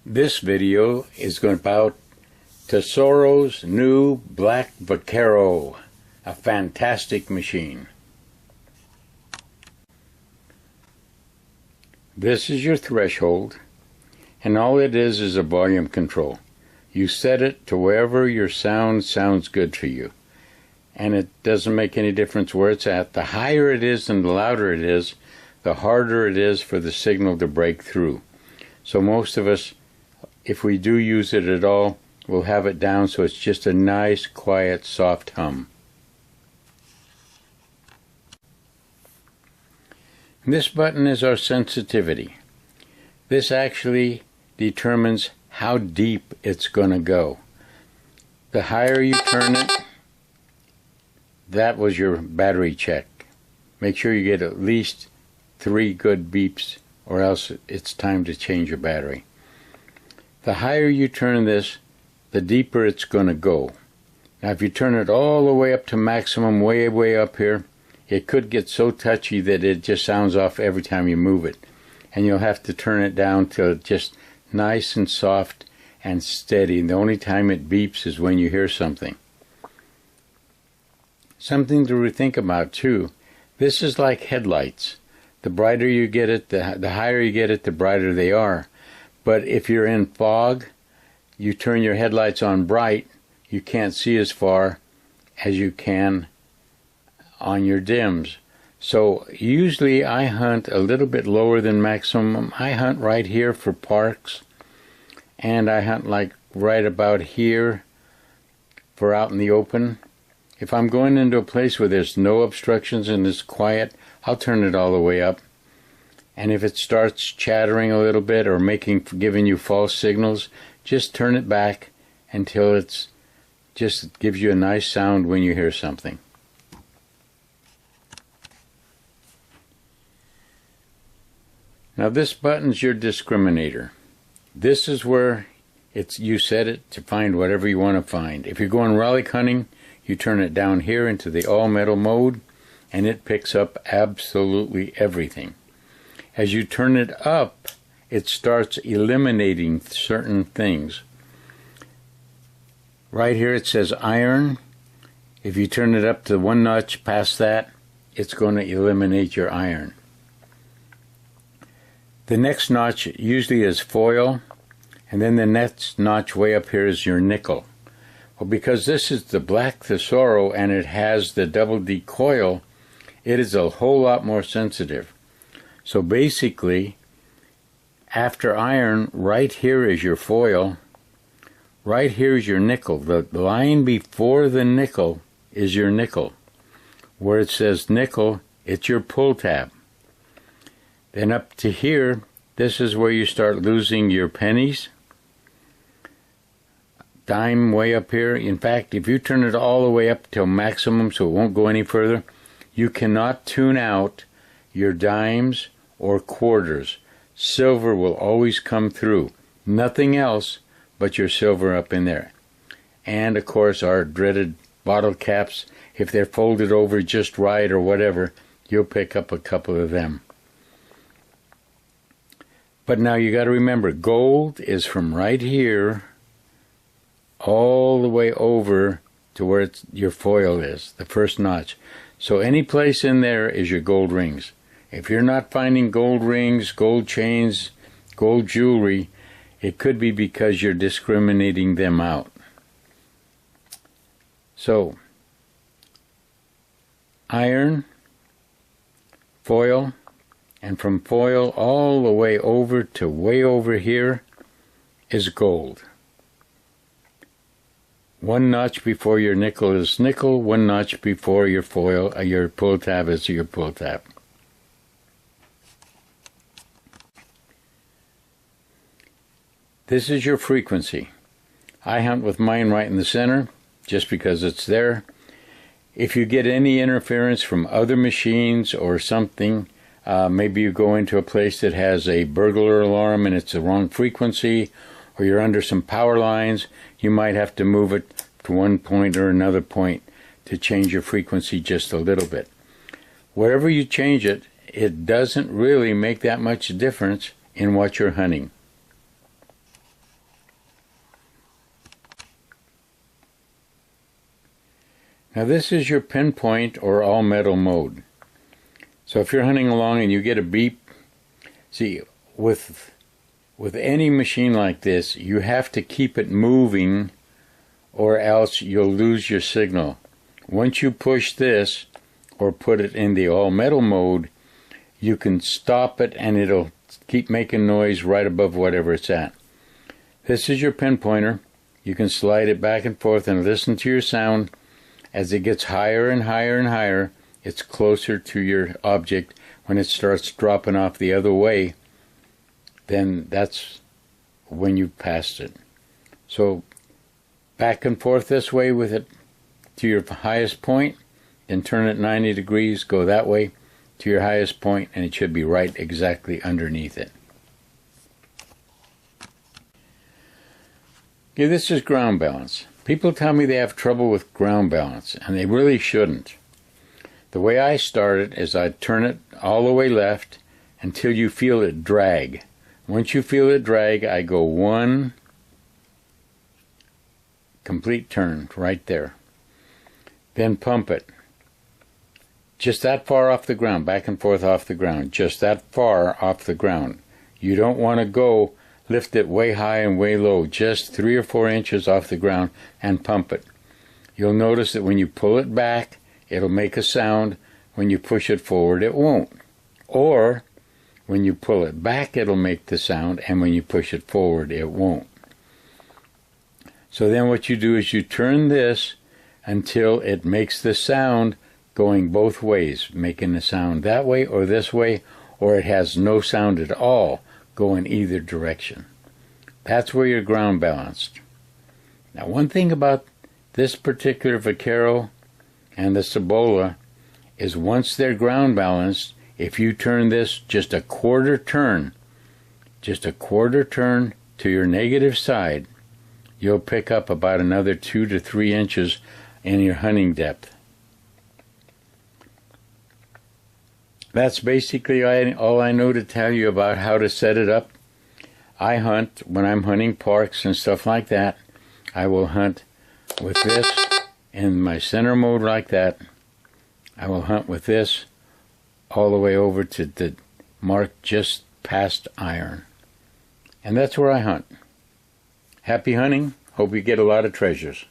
This video is about Tesoro's new Black Vaquero, a fantastic machine. This is your threshold, and all it is a volume control. You set it to wherever your sound sounds good for you, and it doesn't make any difference where it's at. The higher it is and the louder it is, the harder it is for the signal to break through. So most of us, if we do use it at all, we'll have it down so it's just a nice, quiet, soft hum. This button is our sensitivity. This actually determines how deep it's going to go. The higher you turn it, that was your battery check. Make sure you get at least 3 good beeps, or else it's time to change your battery. The higher you turn this, the deeper it's going to go. Now if you turn it all the way up to maximum, way up here, it could get so touchy that it just sounds off every time you move it. And you'll have to turn it down till it's just nice and soft and steady. And the only time it beeps is when you hear something. Something to rethink about too. This is like headlights. The brighter you get it, the higher you get it, the brighter they are. But if you're in fog, you turn your headlights on bright, you can't see as far as you can on your dims. So usually I hunt a little bit lower than maximum. I hunt right here for parks, and I hunt like right about here for out in the open. If I'm going into a place where there's no obstructions and it's quiet, I'll turn it all the way up. And if it starts chattering a little bit or giving you false signals, just turn it back until it's just gives you a nice sound when you hear something. Now this button's your discriminator. This is where you set it to find whatever you want to find. If you're going rollick hunting, you turn it down here into the all metal mode, and it picks up absolutely everything. As you turn it up, it starts eliminating certain things. Right here it says iron. If you turn it up to 1 notch past that, it's going to eliminate your iron. The next notch usually is foil, and then the next notch way up here is your nickel. Well, because this is the Black Tesoro and it has the double D coil, it is a whole lot more sensitive. So basically, after iron, right here is your foil, right here is your nickel. The line before the nickel is your nickel. Where it says nickel, it's your pull tab. Then up to here, this is where you start losing your pennies. Dime way up here. In fact, if you turn it all the way up till maximum so it won't go any further, you cannot tune out your dimes or quarters. Silver will always come through. Nothing else but your silver up in there. And of course our dreaded bottle caps, if they're folded over just right or whatever, you'll pick up a couple of them. But now you got to remember, gold is from right here all the way over to where your foil is, the first notch. So any place in there is your gold rings. If you're not finding gold rings, gold chains, gold jewelry, it could be because you're discriminating them out. So, iron, foil, and from foil all the way over to way over here is gold. 1 notch before your nickel is nickel, 1 notch before your foil, your pull tab is your pull tab. This is your frequency. I hunt with mine right in the center, just because it's there. If you get any interference from other machines or something, maybe you go into a place that has a burglar alarm and it's the wrong frequency, or you're under some power lines, you might have to move it to one point or another point to change your frequency just a little bit. Wherever you change it, it doesn't really make that much difference in what you're hunting. Now this is your pinpoint or all metal mode. So if you're hunting along and you get a beep, see, with any machine like this, you have to keep it moving or else you'll lose your signal. Once you push this or put it in the all metal mode, you can stop it and it'll keep making noise right above whatever it's at. This is your pinpointer. You can slide it back and forth and listen to your sound. As it gets higher and higher and higher, it's closer to your object. When it starts dropping off the other way, then that's when you've passed it. So back and forth this way with it to your highest point, then turn it 90 degrees, go that way to your highest point, and it should be right exactly underneath it. Okay, this is ground balance. People tell me they have trouble with ground balance, and they really shouldn't. The way I start it is I turn it all the way left until you feel it drag. Once you feel it drag, I go one complete turn right there. Then pump it. Just that far off the ground, back and forth off the ground, just that far off the ground. You don't want to go lift it way high and way low, just 3 or 4 inches off the ground and pump it. You'll notice that when you pull it back, it'll make a sound. When you push it forward, it won't. Or when you pull it back, it'll make the sound, and when you push it forward, it won't. So then what you do is you turn this until it makes the sound going both ways, making the sound that way or this way, or it has no sound at all, go in either direction. That's where you're ground balanced. Now, one thing about this particular Vaquero and the Cibola is once they're ground balanced, if you turn this just a quarter turn to your negative side, you'll pick up about another 2 to 3 inches in your hunting depth. That's basically all I know to tell you about how to set it up. I hunt, when I'm hunting parks and stuff like that, I will hunt with this in my center mode like that. I will hunt with this all the way over to the mark just past iron. And that's where I hunt. Happy hunting. Hope you get a lot of treasures.